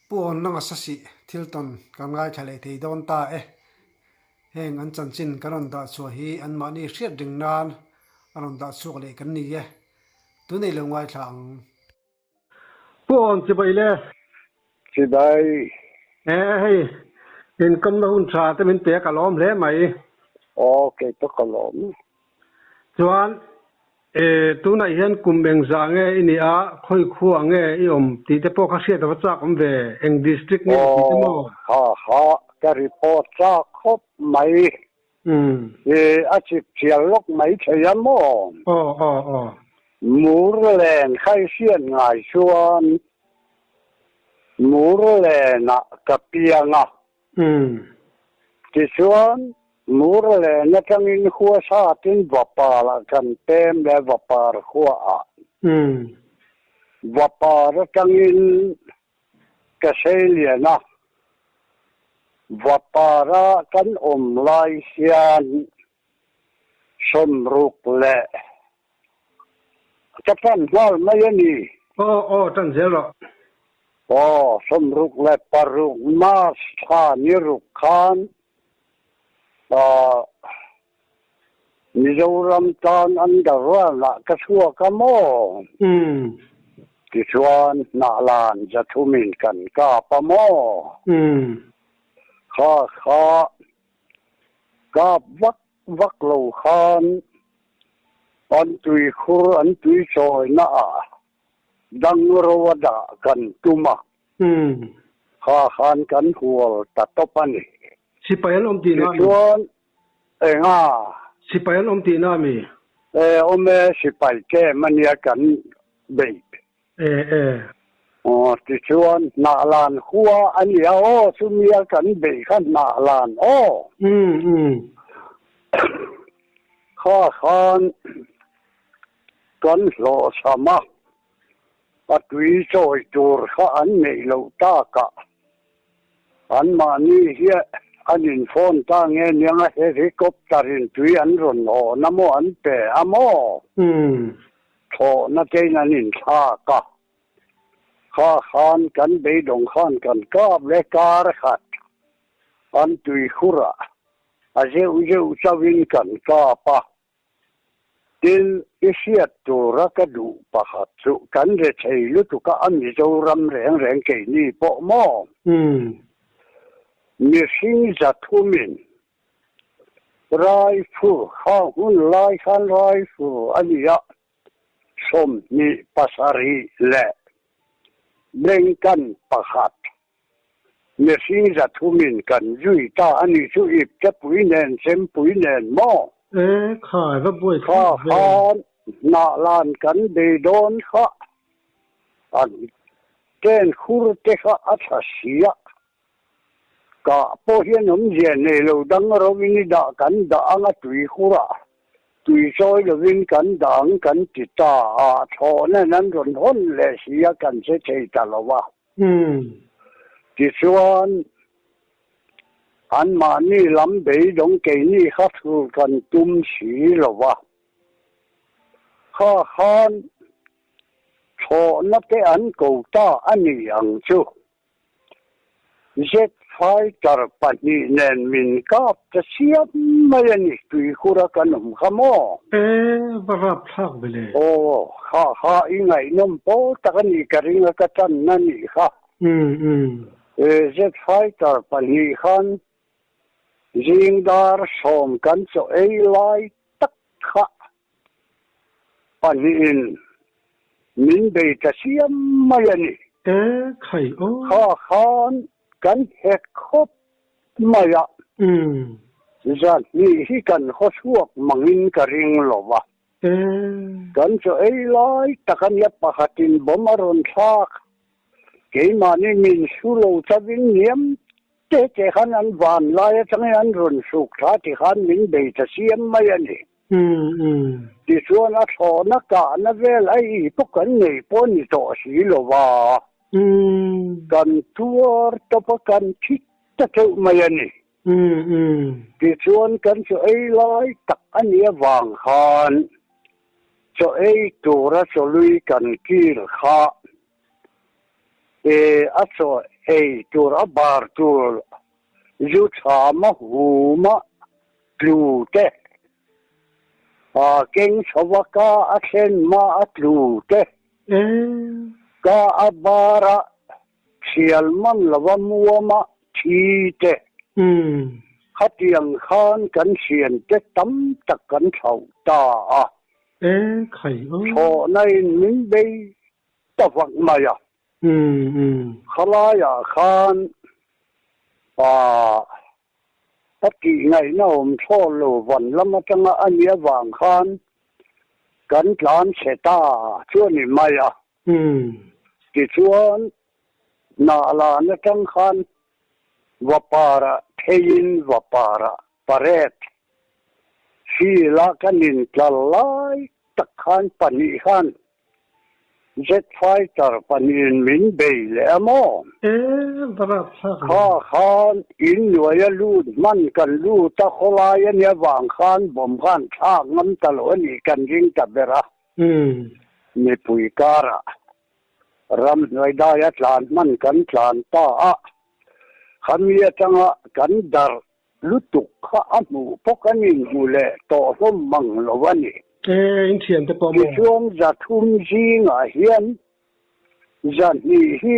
puon nanga sasi thilton kan ngai thale thei don ta heng an chanchin karon da chu hi an mani hriat ding nan aron da chu le kan ni tu nei lo ngai thlang puon chi bai le Chị đây, hei in kam na hun tha te min pe ka lom hle mai ok, tôi có lỗi. chuan tu nai hian kum beng za nge ini a khoi khuwa nge i ti te po kha hriat da cha kom ve eng district nge ti te mo Ha, cái report ra khóc mấy, à chị chiều lúc mấy thời gian mò. Múa lên khai xiên ngài xuân, múa lên nạ cà bia ngà. Chị xuân, múa lên nạ chẳng in khua xa tin vợ bà là cần tem để vợ bà là khua ạ. Vợ bà là chẳng in cái xe liền nà. Vợ bà là cần lại xiên, xâm rục lệ. Chắc chắn là mấy anh đi. Tan dễ rồi. Xâm rục lệ bà rục mà xa như rục khan. Mizoram tan an darwan la kasua kamo. Ti chuan na lan za thumin kan ka pamo. Kha ka vak lo khan an tui khur an tui choi na dang ro da kan tuma. Khan kan hual ta topani. Sipayan om ti na chuan nga sipayan om ti na mi ome sipay ke mania kan be ti chuan na lan khuwa ania sumia kan be khan na lan khan kan lo sama atui choi tur kha an nei lo ta ka an mani hi anh in phone ta nghe những cái helicopterin tùy anh run ho namo anh pe amo thọ na cái anh in tha ka khan kan be dong khan kan ka le kar khat anh tùy khura azeu chawin kan ka pa tin isiat tu ra ka du pa khat chu kan re thei lu tu ka an ni zo ram reng ke ni po mo mi sinh ra thu min rai phu ha hun lai khan rai phu ania som ni pasari le bengkan pakhat mi sinh ra thu min kan jui ta ani chu ip cha pui nen sem pui nen mo khai va boi kha na lan kan be don kha an ten khur te kha atha sia ka po hian om jen nei lo dang ro ni da kan da anga tui khura tui soi lo win kan dang kan ti ta tho na nan ron hon le sia kan se chei ta lo wa ti chuan an ma ni lam be dong ke ni kha thu kan tum si lo wa khan tho na te an ko ta ani ang chu jet fighter pani nen min kap ta siap mai ni tui khura kanum khamo barap thak bele ha ingai nom po takani karinga katan nani kha jet fighter pani khan jingdar som kan so ei lai tak kha pani in min be ta siam mai ni khai khan kan het khop maya zan ni hi kan khosuak mangin karing lowa kan so ei lai takan ya pakhatin bomaron thak ke mani min sulo chavin niam te khan an van lai changai an ron suk tha ti khan min be ta siam maya ni ti chuan a thona ka na vel ai to kan nei pon ni to si lowa kan tuar tapakan kita kau mayani ti chuan kan so ei lai tak ania wang khan so ei tura so lui kan kil kha a so tur a bar tur zu chama huma tlute keng sawaka a thlen ma a tlute ka a bara chial man lawa muama thite khatiang khan kan sian te tam tak kan thau ta khai cho nay min bay ta vak maya khalaya khan tất kỳ ngày nào cho lô vận lắm mà chẳng anh nhớ vàng khan cắn lán sẽ ta chưa ni mai thì chuan nà là nó chẳng khan vapara thein vapara paret khi là cái nhìn lại tất khan pani khan jet fighter panin min bay le mo khan in nuaya lu man kan lu ta kholaya nya wang khan bom khan tha ngam talo ni kan ring ta bera ni pui kara ram noi da ya tlan man kan tlan ta khamia changa kan dar lutuk kha amu pokanin mule to hom mang lowani in thian te pom chuang za thum ji nga hian zan hi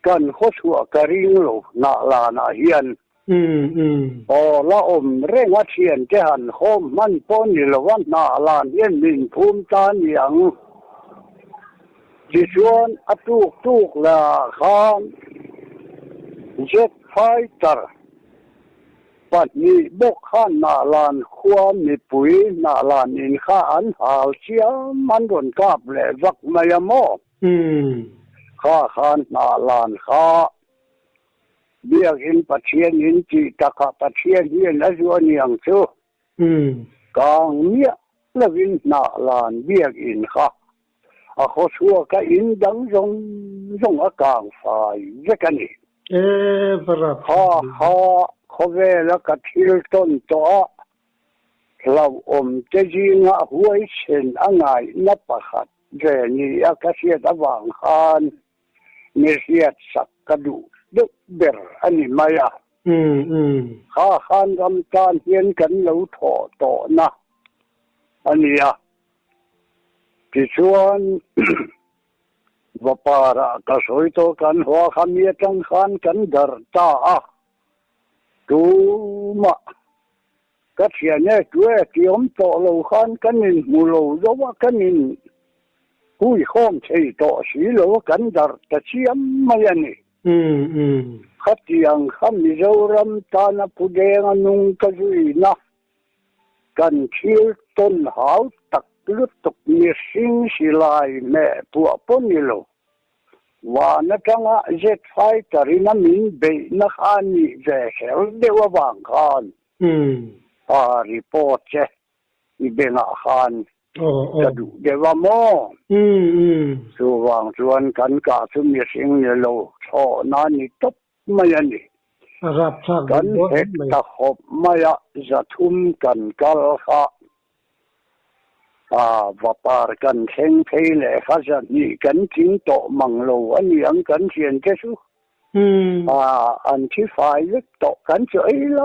kan khosua karing lo na la na hian la renga thian te han khom man pon ni lo wan na la hian min phum tan yang ji chuan atuk la khan jet fighterปัดนี้บกข้านนาลานความมีปุ๋ยนาลานอินข้าอันหาเชียมันโดนกาบแหลวักมายมอข้าข้านนาลานข้าเบียกินปัจเจียนอินจีตะกะปัจเจียนเฮียนอจวนยังเชื่อกางเมียละวินนาลานเบียกินข้าเขาชัวก็อินดังจงอากางฝ่ายเยกันนี่ข้าเขาเวลากับทิลต้นตัวเราจะยิงหัวเช่นอะไรนับประหัดเจนี่อากาศตะวันหันมีเสียสักกระดูดุเบอร์อันนี้ไม่ข้าขันรำการเฮียนกันเราถอต่อนะอันนี้ที่ชวนว่าปาระก็สวยตัวกันหัวขมีจังขันกันเดินตาดูมาก็เสียเนี่ยตัวที่ผมโตเราขันกันนินมูเราจะว่ากันนินคุยข้อมใช่ต่อสีเรากันเดินแต่เชี่ยมไม่ยันนี่ขัดยังคำมีเรารำตาณผู้เดงนุ่งกระจุยนะกันเชี่ยต้นหาวตักลุตกมีสิ่งสิลายแม่ตัวปนิโลว่านักงานเจ็ดไฟตารินามินเบนักอันนี้เจเฮลเดวบางขันรีพอร์ตเจอีเบนักขันจะดูเดวมอส่วนชวนกันกาสุมีสิ่งเยโลชอนานิตบไม่ยันนี่กันเห็ดตะขบไม่ยะจะทุ่มกันกัลฮะว่าปาร์กันเช่งเพลเลยข้าจะนี่กันจริงโตมังโลอันนี้อันกันเชียนเจสุอันที่ฝ่ายลึกโตกันจะไอ้ไร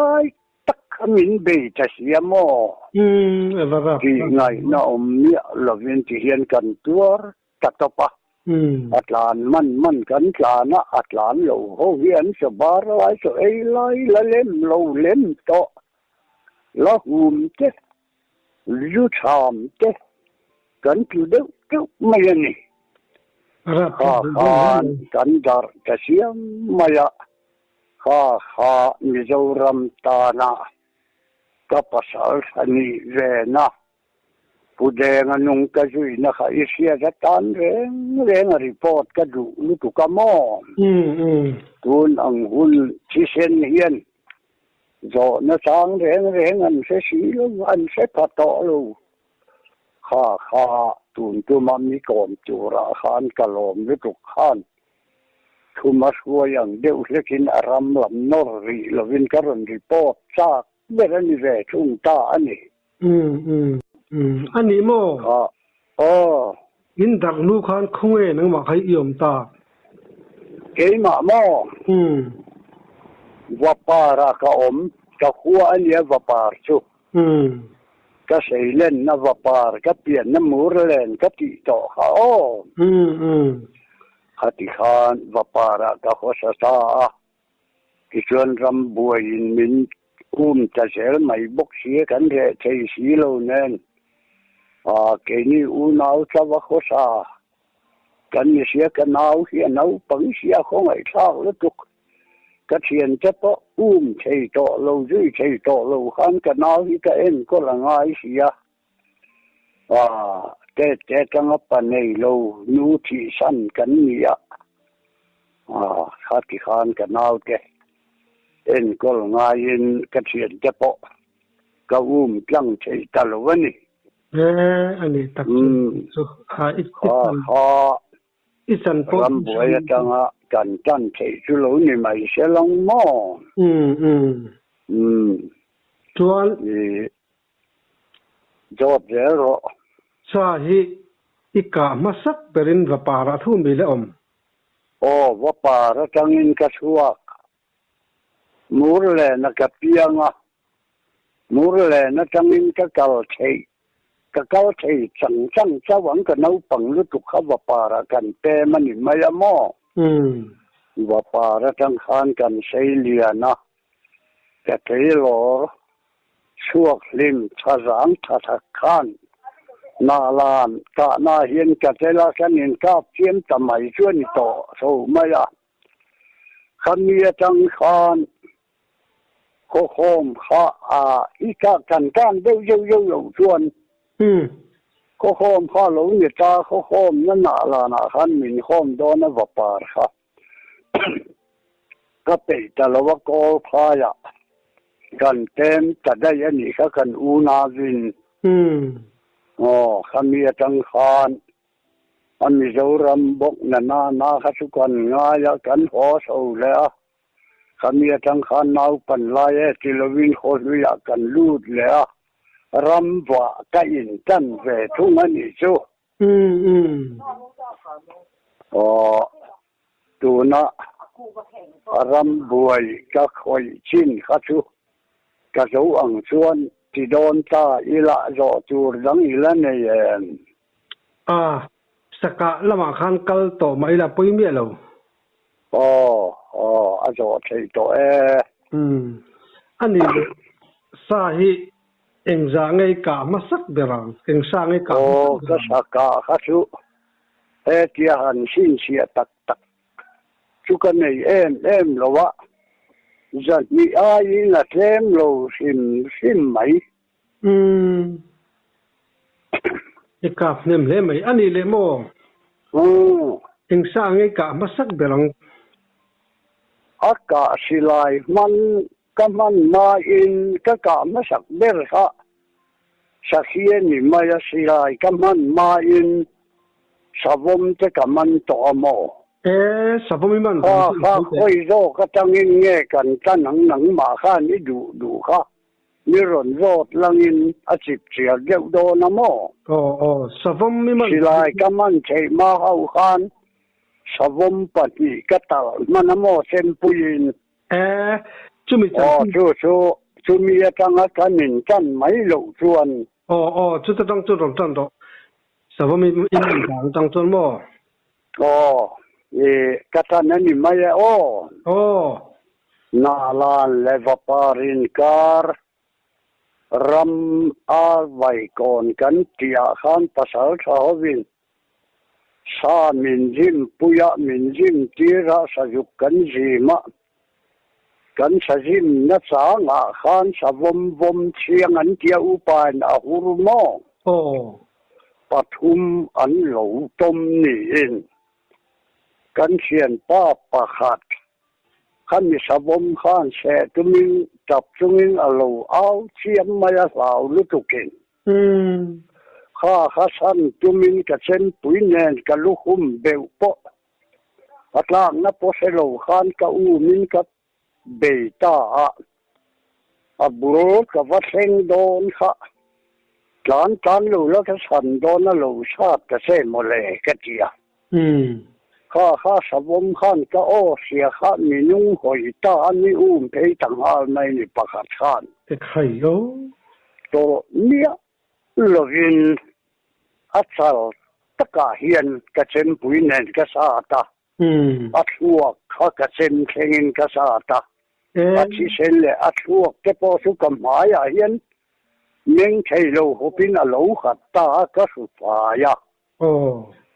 ตักขมิ้นเบยจะเสียมอที่ไงน้าอมเนี่ยเราเวียนที่เฮียนกันตัวตัดต่อปะอัตลานมันกันจานะอัตลานโลเขาเวียนสบายไรจะไอ้ไรละเล่มโลเล่มโตละหุ่มเจยูชามเตกันคือเด็กไม่ยันนี่ข้ากันดาร์จะเสียไม่ยะข้ามิจารมตานะกับภาษาอันนี้เรนะผู้เดงนุ่งกระจุยนะข้าอิเสียจะตันเร่งรีพอร์ตกระดูลุตุกามอตุนอังหุนที่เซนเฮียนrồi nó sáng rèn anh sẽ xí luôn anh sẽ phát tỏ luôn kha tuần tôi mà mi còn chủ ra khan cả lom với trục khan thu mà xua yang đều sẽ kín aram làm nori là viên cái rừng report chắc biết anh về chúng ta anh anh ấy mò in đặc nu khan không nghe nó mà thấy yểm ta cái mà mò và para cả cả khua anh em và par chú cái xây lên nó và par cái biển nó mua lên cái tỷ to ha ô hạt khan và para cái hoa sa cái chuyện ram bùi mình ta sẽ mày bốc xía cái này thấy xí lâu nên cái này nào cho và hoa sa cái này xía cái nào hiện nào bằng xía không ai sao nó tục cái chuyện chất đó thấy to lâu dưới thấy to lâu khăn cái nào thì cái em có là ngay xía cái cái ngọc này lâu nu thị san cái này hạt khan cái nào cái em có là ngay cái chuyện chất đó cái chẳng thấy ta lâu vậy anh ấy tập ít dần phố làm buổi chẳng cần chân thấy chú lối này mày sẽ long mò chuan cho dễ rồi sa hi ika masak perin và para thu mi le và para chẳng in cái suak mua lên nó cái piang mua lên nó chẳng in cái cầu thấy chẳng cho vẫn cái nấu bằng lúc tục khắp và para cần pe mà nhìn mày mò và para chẳng khan cần xây liền cái thế lo suak lim thà ráng thà khan na lan cả na hiền cái thế là cái nhìn cáp chiếm tầm mày chuyên to số mày khăn nia chẳng khan có hôm ít cả cần đâu chuyên có hôm khó lỗ người ta có hôm nó nạ khăn mình hôm đó nó vào par ha cái bể ta là có phá ya cần tem ta đây anh ấy cần na vin khăn mi trăng khan anh mi dâu ram bốc na khát su cần ngay ya cần khó sầu lẽ khăn mi trăng khan nào cần lại thì là vin khó lui ya cần lút lẽ ram vợ cái in chân về thung anh ấy chú tu na ram bùi các khối chín khát chú các dấu ẩn xuân thì đón ta ý lạ rõ chùa đắng ý lên này saka lama khan kal to mai la pui mi lo rõ thấy to ani sa hi eng za ngai ka masak berang eng sa ngai ka cái saka khát chú tia hàn xin xia tắc chú cái này em lo vợ giật mi ai là thêm lo xin mấy ka nem le mai ani le mo eng sa ngai ka masak berang cả xì lại cái mà in cái cả masak ber ha sa khie ni mai xì lại cái mà in sa vom cái to mo sa vom man khoi zo cái trang in nghe cần chân nắng mà khan ni đủ ha ni ron zo lang in a chip chia deu do na mo sa vom man xì lại cái chạy ma hau khan sa vom pati cái tao mà na mo xem puin chú mi chú mi trang cái mình chân mấy lẩu chuan chú ta trong đó sa vom in trong chuan mo cái ta nên ni mấy na lan levaparin car ram vai con kan tia khan pasal thawin sa min jim puya min jim tira sa juk kan jima kan sa jim na sa nga khan sa vom chiang an tia upan a hurmo pathum an lo tom ni in kan sian pa pakhat khăn mi sa vom khan se tumin tập trung alo ao chiam maya lao lutukin kha san tumin ka chen puinen ka luhum beu po atlang na po se lo khan ka min ka beita a buro ka vatheng don kha tan lo la ka san don lo sa ka se mole ka tia ข้าสวมขันก็โอเสียข้ามีนุ่งหอยตาอันนี้เพยต่างหากในนี่ประกาศขันแต่ใครก็ตัวเนี้ยลวินอัศลตะกาเฮียนกระเจมปุยเนนกษาตาอัศวกข้ากระเจมเชงินกษาตาอัศเชนเลอัศวกเก็บสุกมายาเฮียนเม่งใช้โลหปินอโลขัดตากระสุฟ้ายา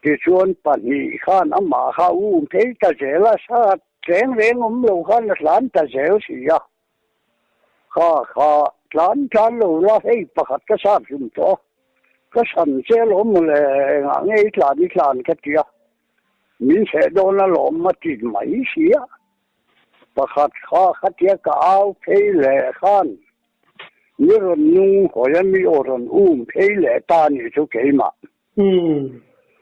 ที่ชวนปันนีข้านอามาข้าเพยตะเจลชาติแสงเรงโลขันหลานตะเจลเสียข้าหลานจานโลละให้ประกาศกษาจุมโตก็สันเจลมเลยไงหลานก็เดียมินเสดอนลมมาติดไม่เสียประกาศข้าขัดเดียก็เอาเพยแหล่ข้านนี่รนุงหอยมีอรนเพยแหล่ตานี่ทุกเกมา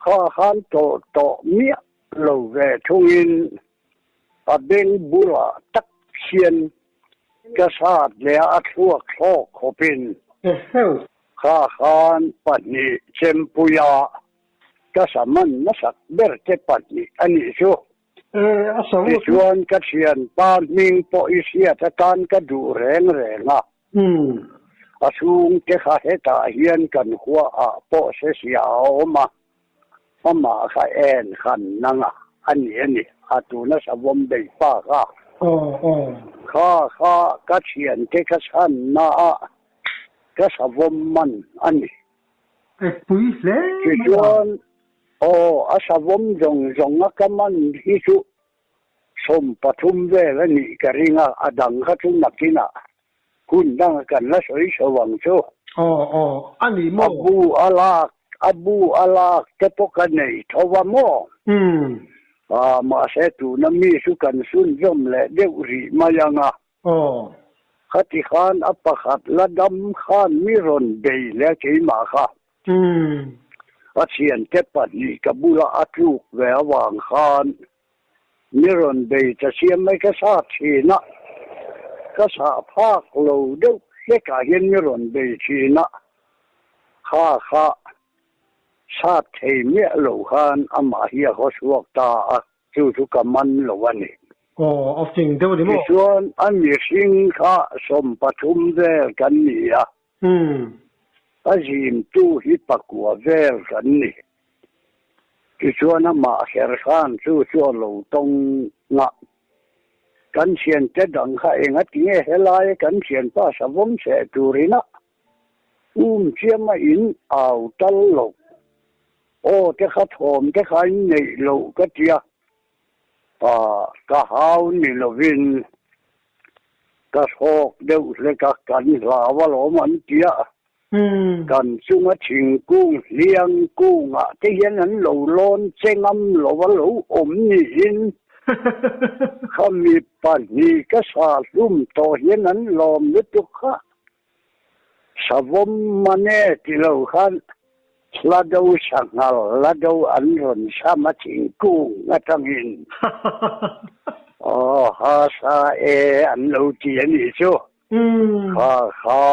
ข้าขันโตเมียโลเวทุงินอเบงบุระตักเชียนกษัตริย์และอัศวกโลกขบินข้าขันปัจจิเชมปุยากษัตริย์มันนักเบิร์เจปัจจิอันนี้ชัวที่ชวนกเชียนปานมิงปออิเซียตะการกระดูแรงอ่ะอาสูงเจ้าเหตุเฮียนกันหัวปอเสียเอามาข้าขันนังอันนี้ตูนัสวมเบย์ป้าข้ากระเชียนเจ้าชันก็สวมมันอันนี้ปุ้ยเล่ที่ชวนอาสวมจงก็มันที่สุสมปฐุมเวลนี่กริงอดังขัดนักกินะคุณดังกันละสวยสว่างโชอันนี้อบูอาลากจะปกันไหนทว่าโมมาเสตุนมีสุกันสุนจมและเดวรีมายังขัดขานอัปขัดละดำขานมิรอนเบยและเกมาค่ะอาเชียนเก็บปัดลีกับบุระอัตลูกแหววางขานมิรอนเบยจะเสียไม่กษาทีนะกษาภาคโลเดวเล็กเห็นมิรอนเบยทีนะข้าชาติเมียโลหานอามาเฮียเขาสวกตาจูทุกมันโลวันนี้เอาจริงเดี๋ยวดิมั้งส่วนอันนี้สิ่งข้าสมปฐุมเวลกันนี่อาจิมตู้ฮิปักวัวเวลกันนี่ที่ส่วนอามาเฮร์ขานจู่โลตงงะกันเชียนจะดังข้าเองที่เฮลายกันเชียนป้าสวมเสตูรินะเชื่อมาอินเอาตลกจะข้าทอมจะข้าในโลก็เจียก็หาวนี่ลวินก็โชคเดือดเลยกันลาวะหลอมันเจียกันซุงชิงกุ้งเลี้ยงกุ้งที่ยันนั้นโลล้นเจงำโลวะโลอมนี่หินเขามีปันนี่ก็สาลุ่มต่อยันนั้นลอมนึกตุกะสวมมันเนติโลขันลาดูสังหารลาดูอันรุนสามาชิงกุ้งตั้งหินฮาซาอันโลจีนี่ชัวข้า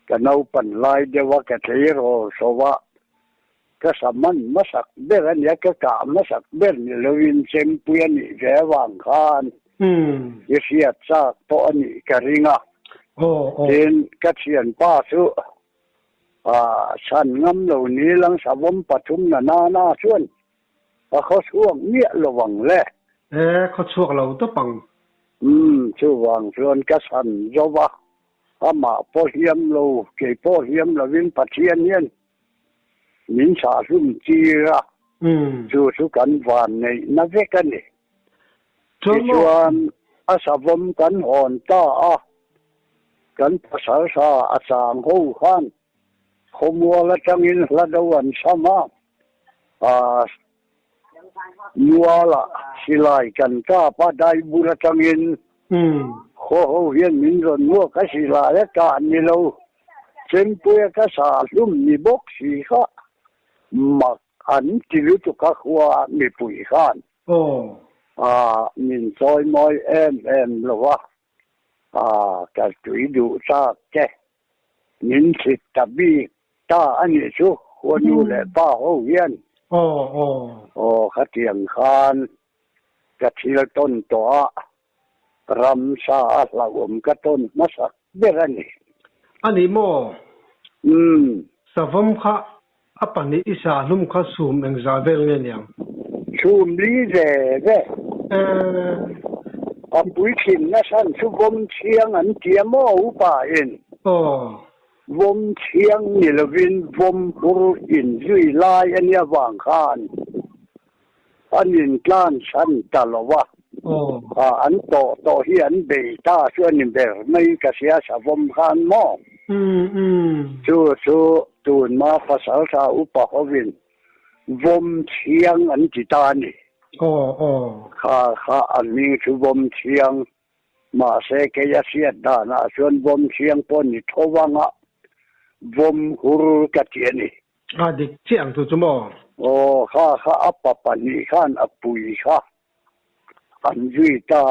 กันเอาปันไล่เดี๋ยวก็เทโรสวะก็สามันมาสักเบรนยก็กะมาสักเบรนเลวินเซมเปียนี่แกวางคานยเสียจากตัวนี้กริงเห็นกัเชียนป้าสุฉันงำเหล่านี้หลังสาวมปฐุมนาชวนเขาช่วงเมียระวังแหละเขาช่วงเราต้องปังช่วงชวนกัสันยาวะอามาพอเฮียมโลเกี่ยพอเฮียมละวินปัจเจียนเนี่ยมินชาซุ่มจีระสุกันวานในนักเวกันนี่ชวนอาสาวมกันอ่อนตากันภาษาอาจารย์หูขันขมัวละจังอินละดวันสมามัวละสิไลกันก้าป้าได้บุระจังอินโคเฮียนมินรนมัวก็สิไลและการนี่เราเซมปุยก็สาลุ่มมีบกสีข้ามักอันที่รู้ตุกขวามีปุยขันมินซอยมอยเอ็มละวะกัดจุยดูซากแกมินสิตบีตาอันนี้ชัวควรอยู่แหละป้าเขาเฮียน ขัดเตียงคานกระเทียต้นตัวรำซาละอมกระต้นมะสักเบรนี่อันนี้โมสวมข้าอปันนี้อิสาลุมข้าซูมเองซาเวลเนี่ยซูมลีเร่ปุยขินนะฉันชูวมเชียงอันเจียมอุปาอินวมเชียงนี่ละวินวมบุรุอินยุยลายอันนี้วางขานอันนี้กลานฉันตลอวะอันโตที่อันเบต้าช่วยนิเบอร์ไม่กระเสียสวมขานมอชูตูนมาภาษาชาอุปาวินวมเชียงอันจิตานี่ข้าอันนี้คือวมเชียงมาเสกยเสียดานะส่วนวมเชียงปนิทวังะวมหูกะเทียนี่ดิเจียงตัวจมอข้าอัปปะนี่ข้านอปุยข้าอันยุยตา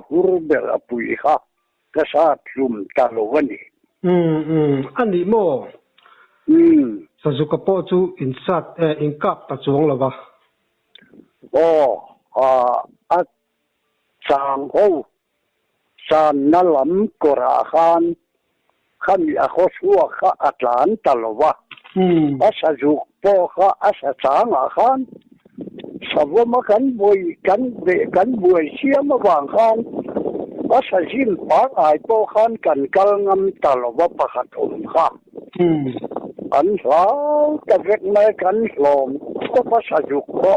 หูเบลอปุยข้ากษัตริย์ลุมตาโลวันนี่อันนี้โมสสุกปอจูอินสัตอินกับตัดจวงหรอวะสางหูสานนัลมกราขานข้ามีอโคชัวข้าอัตลานตลอวะอาสจุกปอข้าอาสจางอาขานสวมกันบวยกันเบกันบวยเชียมวางขานอาสจินปากไอปอขานกันกัลงมตลอวะปะขัดอมข้าอันสาวจะเวกไม่กันลมก็ภาษาจุกก็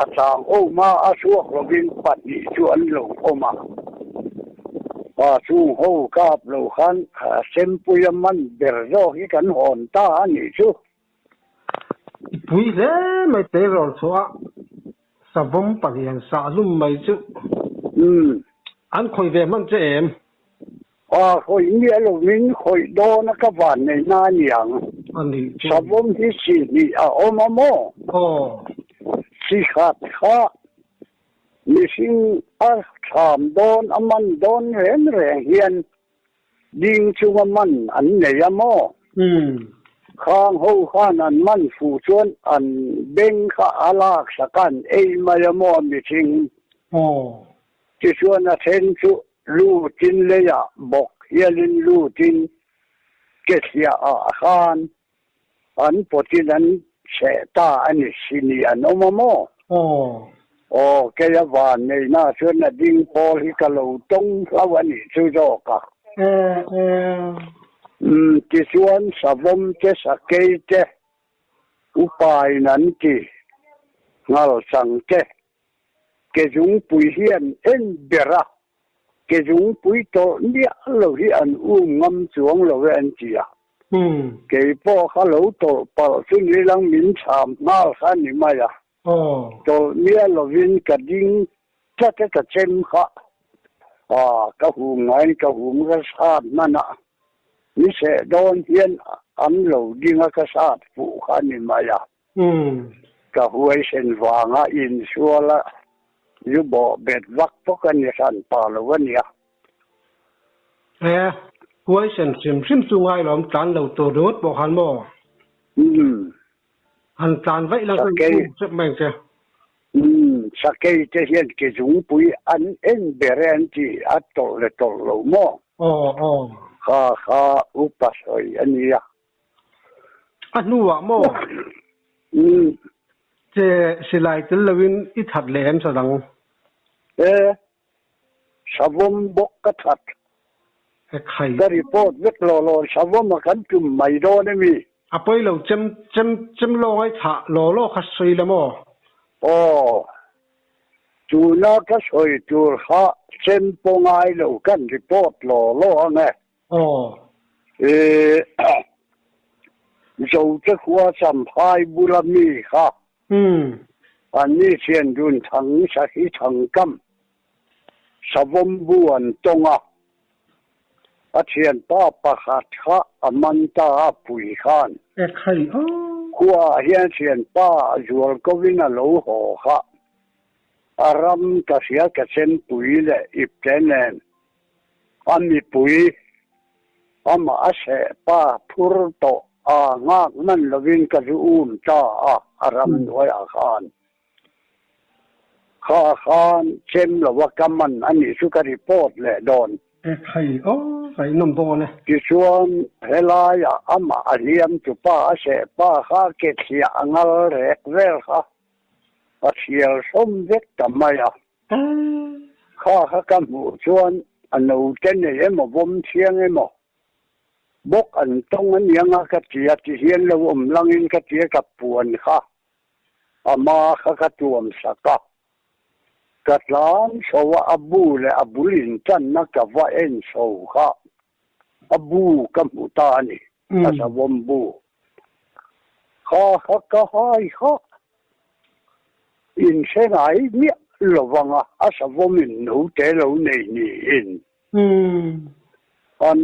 อาจารย์โอมาอาชัวกวินปัดนิชวนลงโอมาชูโฮกับโลขันเซมปุยมันเบรโรฮิกันหอนตานี่ชูปุยเลยไม่เตะรอชัวสวมปักยังสาลุ่มไม่ชูอันคอยเวมันเจมคอยเมียลูกมิ้นคอยโดนกับวันในหน้าอย่างสวมที่สี่นี่โอมาโมสิขัดข้ามีสิ่งชามโดนมันโดนแรงเฮียนดิ่งชัวมันอันเนี่ยโมข้างหูข้านันมันฟูชวนอันเบ่งข้าอาลากสักันมายโมมีสิ่งที่ชวนเทนชุลูจินเลยบอกเฮียลินลูจินเกษียอาคารอันปฏินันเสตาอันนี้สินีอันโอมาโมแกยาวันในหน้าชวนดิ่งพอฮิกาลูตงลาวันนี้ชูโจกะที่ชวนสวมเจสเกเจอุปายนั้นที่งาสังเกจุงปุยเฮียนเบระเกจุงปุยโตเนี่ยเราที่อันงำจวงเราเอ็นจีอ่ะเก็บพอเขาเราโตพอซึ่งเรื่องมินชามน่าขันนี่มาอ่ะโตเนี่ยเราวินกระดิ่งจะกระเจมค่ะกระหูไงกระหูมันก็ชาดนั่นน่ะนี่เสดโดนเฮียนอันเราดิ่งก็ชาดผู้ขันนี่มาอ่ะกระหูไอเส้นวางอินชัวละอยู่บ่เบ็ดวักพวกกันเนี่ยสันป่าละวันเนี่ยหวยเส้นซิมสูงไงหลอมจานเราตัวรถบอกหันบ่หันจานไว้แล้วก็จะแม่งเจ้าสักเกยจะเห็นเกจุงปุยอันเบรนที่อัตโตเลโตโลโมข้าอุปสอยอันนี้อันนู้อ่ะโมเจสิไลต์ลวินอิทัดเลมสดังสวมบกกระทัดกรีพอดวิกโลโลสวมมากันจุ่มไม่โดนมีไปเราจำลอยถ่าโลขัดซีละโมจูน่าก็สวยจูข้าเส้นปงไอเรากันรีพอดโลเนี่ยเราจะขวาสัมภายบุรมีค่ะอันนี้เชียนดุนทั้งสาหิทั้งกำสวมบวนตรงอาเชียนป้าประหัดข้ามันตาปุยขานขวาเฮียนเชียนป้าจวลก็วินาโลหอข้าอารมณ์กระเสียกระเซ็นปุยเลยอิบเจนเนนอันมีปุยอามาอาเสป้าพูดโต ngak man lovin ka ruum ta aram noi a khan chem lawa kaman ani su ka report le don thai thai nom bo ne ki suan helaya ama aliam tu pa se pa kha ke thia angal rek vel kha a thial som vek tamaya kha kam hu chuan anu ten ne emo bom thiang emo bok an tong an yanga ka tia ti hian lo langin ka tia ka puan kha ama kha tuam saka katlan sowa abu le abulin tan na ka va en so kha abu kam utani asa bombu kha ka hai kha in senai mi lovanga asa vomin no te lo nei ni in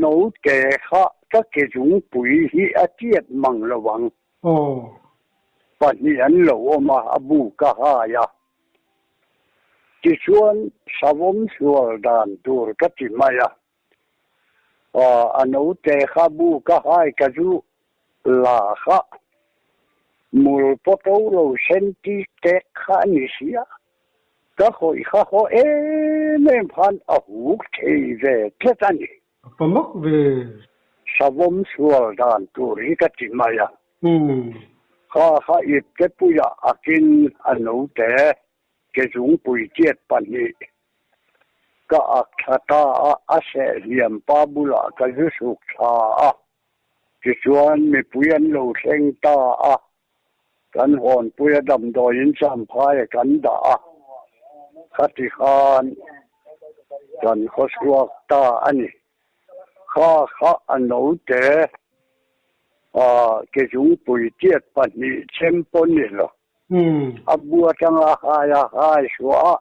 no te kha ka ke jung pui hi atiat mang lowang pa ni an lo ma abu ka ha ya ti chuan savom sual dan tur ka ti maya ano te kha bu ka hai ka ju la kha mul poto lo senti te kha ni sia ka khoi kha ho men phan a hu thei ve tletani pamak ve savom sual dan tur hi ka ti maya kha ip ke puya akin ano te ke jung pui tiet pani ka akhata ase liam pabula ka jusuk tha ki chuan mi puyan lo thleng ta kan hon puya dam do in cham phai kan da khati khan kan khosruak ta ani kha ano te ke jung pui tiet pani chempon ni lo abua tanga haya hai shua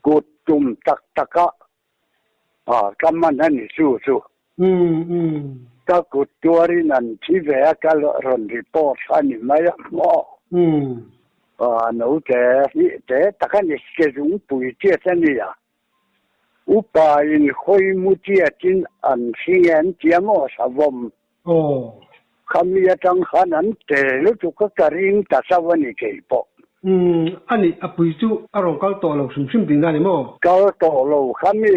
kutum taka kaman ani su ka kutuari nan chi ve ka ron report ani mai mo no te takani ke jung pui tie tani ya upa in khoi mutia tin an singen tiamo savom kamiya tang khanan te lu tu ka karing ta sawani ke po ani apui chu arong kal to lo sum sim ding ani mo kal to lo khami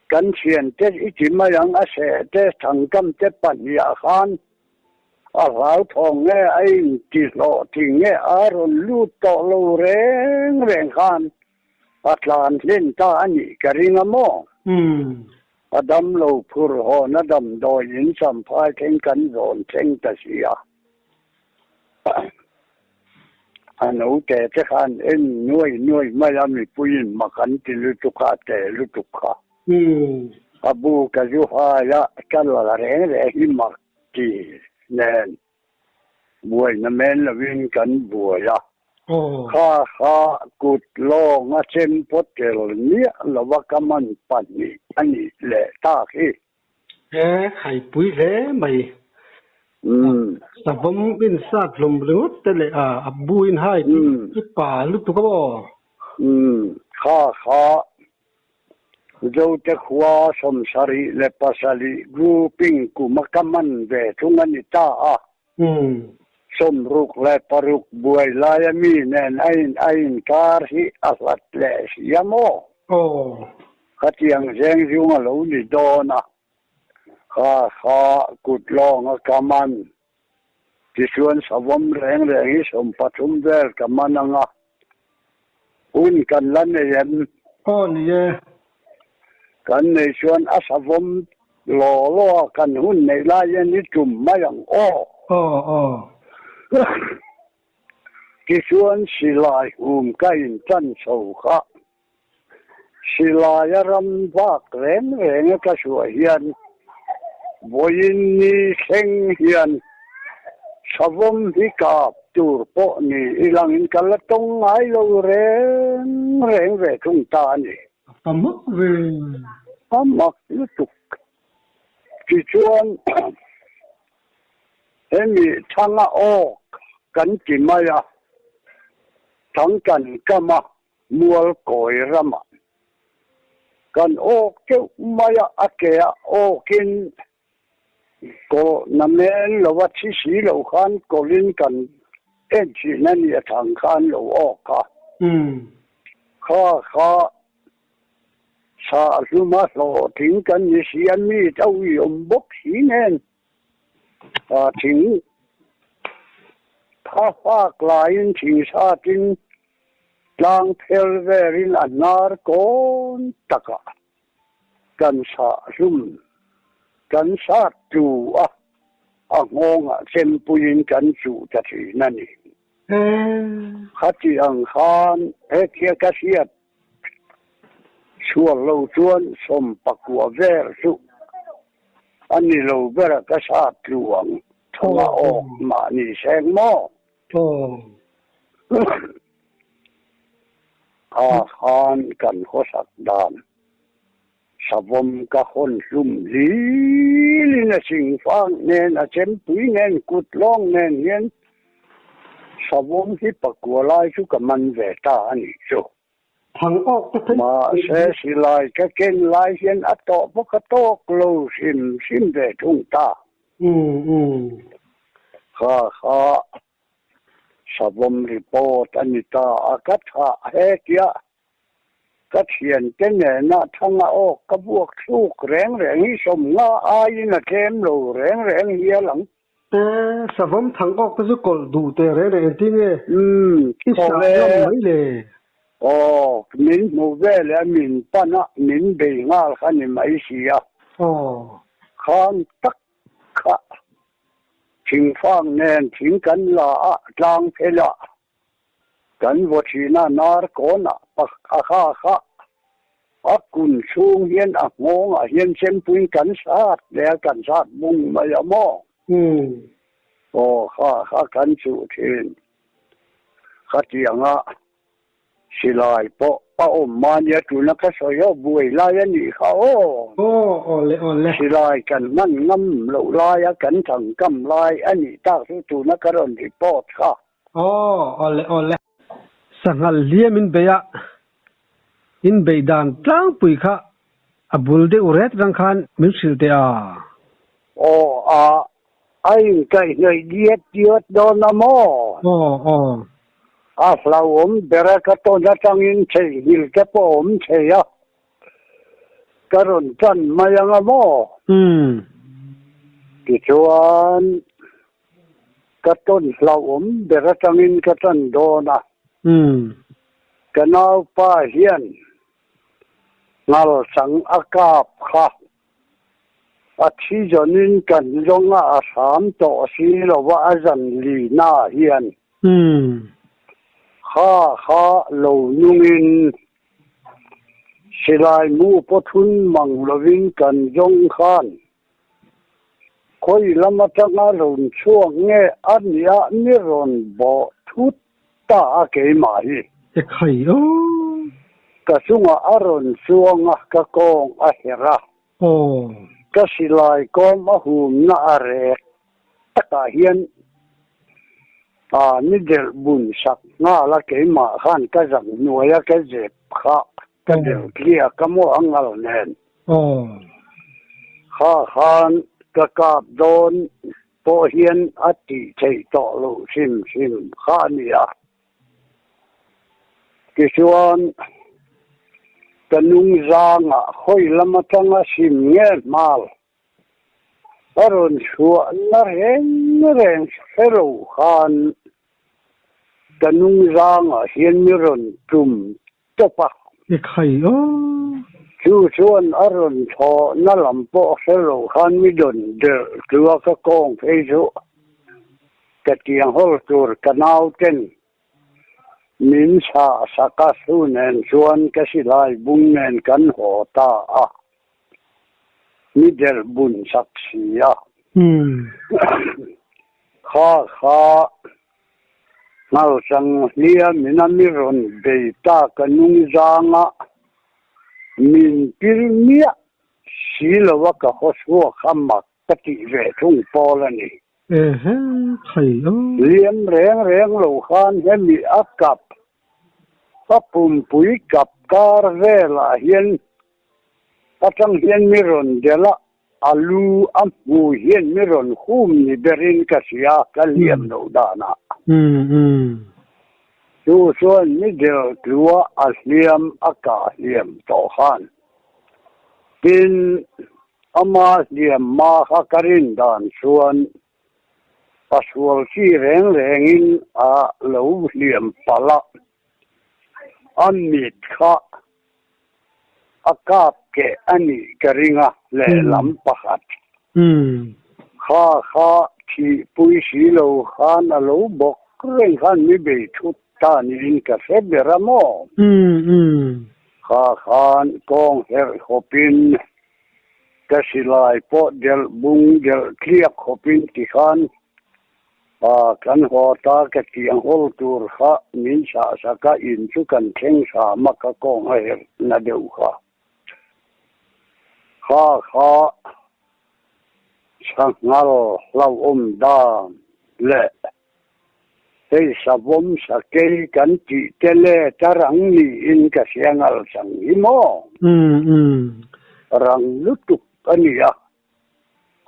kan chian te itima yang ase te thangkam te pan ya khan a rau thong nge ai ti lo ti nge aron lu to lo reng khan atlan lin ta ani karinga mo Adam lo phur ho na dam do yin sam phai theng kan zon theng ta sia ano te khan en nuôi ma ya mi puin ma kan ti lu tu kha te lu tu kha abu ka ju ha ya kan la re hi ma ti nen buai na men la win kan bua ya kha kut lo nga chem potel ni la wa kaman pan ni ani le ta khi hai pui le mai sabom bin sat lom lungot te le abuin hai ti pa lu tu ko kha zo te khwa som sari le pasali grouping ku makaman ve thungani ta som ruk le paruk buai la ya mi nen ain kar hi aslat le yamo khatiang jeng jung lo ni dona kha kut long kaman ti suan savom reng hi som pathum vel kamananga un kan lan ne yem ni ye kan nei suan asavom lo kan hun nei la ya ni tum mayang ki suan silai kain chan so kha silai ram bak reng ka su hian boin ni seng hian savom hi ka tur po ni ilangin kalatong ai lo reng ve tung ta ni pamak ve pamak lutuk ki chuan emi thanga kan ti maya thang kan kama mual koi rama kan ke maya akea kin ก็นั่นเองเราว่าที่สีเราขันก็เล่นกันที่นั่นเนี่ยทางขันเราออกค่ะข้าสาธุมาโสถึงกันยี่สิบมีเจ้าวิมบกสีเน้นถึงถ้าฝากลายถึงชาตินลางเพลเวรินอันนารกอนตะกะกันสาธุกันสาธุงงเซมปุยินกันสู่จะถือนั่นเองขัดที่อังคารเทียกเสียดช่วงเราชวนสมปักวัวเวรสุอันนี้เราเวรกษาตรวงทว่าออกมานี่แสงหม้ออาหารกันโคสักดานสวมกะคนลุ่มลีลินสิงฟังเนนเจมปุยเนนกุดล่องเนนเนนสวมที่ปักวัวลายสุกมันเวตาอันนี้สุทางออกมาเสียสิลายก็เก่งลายเห็นอัตโตปกโตกลูซิมเดทุ่งตาข้าสวมรีโพตอันนี้ตาอากาศเฮกียก็เขียนเป็นเนี่ยนะทั้งออกกระบวกสู้แรงที่สมงาอายินะเข้มโลแรงเฮียหลังสวมทางออกก็จะกดดูแต่แรงที่เนี่ยที่สามไม่เลยมินโมเวลมินปนะมินเบงาลขันไม่เสียขันตักขะทิ้งฟังแนนทิ้งกันละจางเพละกันวัชินานาร์โกนะปักอาคากุนสูงเฮียนงงเฮียนเซมปุยกันสาดแล้วกันสาดบุ้งมายามอข้ากันสุเทนขัดยังสิลายปะป้าอมมาเนี่ยตุนักสอยบุยลายนี่เขาเลยสิลายกันนั่นน้ำเหลาลายกันถังกำลายอันนี้ตากตุนักรอนที่ปอดค่ะเลยสังหารเลี้ยมินเบียอินเบดานตั้งปุยค่ะบุลเดอุเรตรังคันมิสิลเดียไอ้ไก่เงยเดียดโดนน้ำมเราเบรกต้นจังอินเชยฮิลเก็บเชยกระรนจันมายังมอกิจวันกระต้นเราเบรกจังอินกระต้นโดนะกันเอาป้าเฮียนงาสังอากาศค่ะอาทิตย์นี้กันยงอาสามต่อสีเราว่าจันลีน่าเฮียนข้าเหล่านุ่งินสิลายมูปทุนมังลวินกันยงขานคอยละมาจากอารมณ์ช่วงเงี้ยอันยานิรนบ่ทุตตาเกยมาฮีใครกะสุงอารมณ์ช่วงกะกองอเหระกะสิลายก็มาหุมนาเรกตาเฮียนนี่เดลบุญสักน่าละเกยมาขันก็จังหน่วยก็เจ็บขาก็เดลเกลียก็มัวอังกฤษเน้นข้าขันก็กาบโดนโปเฮียนอติเทต่อลูซิมข้าเนี่ยกิจวันกันนุ่งจางคอยละมาตั้งซิมเงี้ยมาลอรุณชัวน่าเห็นเฮโร่ขันกันนุ่งจางเฮียนมิรอนจุ่มตบปะใครชูชวนอรุณทอนั่นลำโพเฮโร่ขันมิดนเดอตัวก็กองเพจุกะเตียงฮอลตูร์กันเอาเต็นมินชาสักสูเนนชวนกสิลายบุญเนนกันหัวตามิเดลบุญสักเสียข้าเงาสังเลียมินามิรอนเบตากันนุ่งจางมินปิรเมียสีลวะกะฮสวะขมักปฏิเวทุงปอลนี่ใครเลี้ยมแรงโลคานเฮมีอักกับก็ปุ่มปุยกับการเวลาเฮียนก็จังเฮียนมิรอนเดละ alu amu hiền mi ron khum ni berin ka sia ka liam no dana chu chuan mi del tua a liam aka liam to khan tin ama liam ma kha karin dan chuan pasual si reng rengin a lo liam pala amit kha akap ke ani karinga le lam pakhat kha thi pui si lo khan a lo bok reng khan mi be thut ta ni in ka se beramo khan kong her hopin ka silai po del bung del kliak hopin ti khan kan ho ta ka tiang hol tur kha min sa ka in chu kan theng sa ma ka kong her na deu kha sangal lau da le hey sabom sa ke kan ti tele tarang ni in ka siangal sang imo rang lutuk ania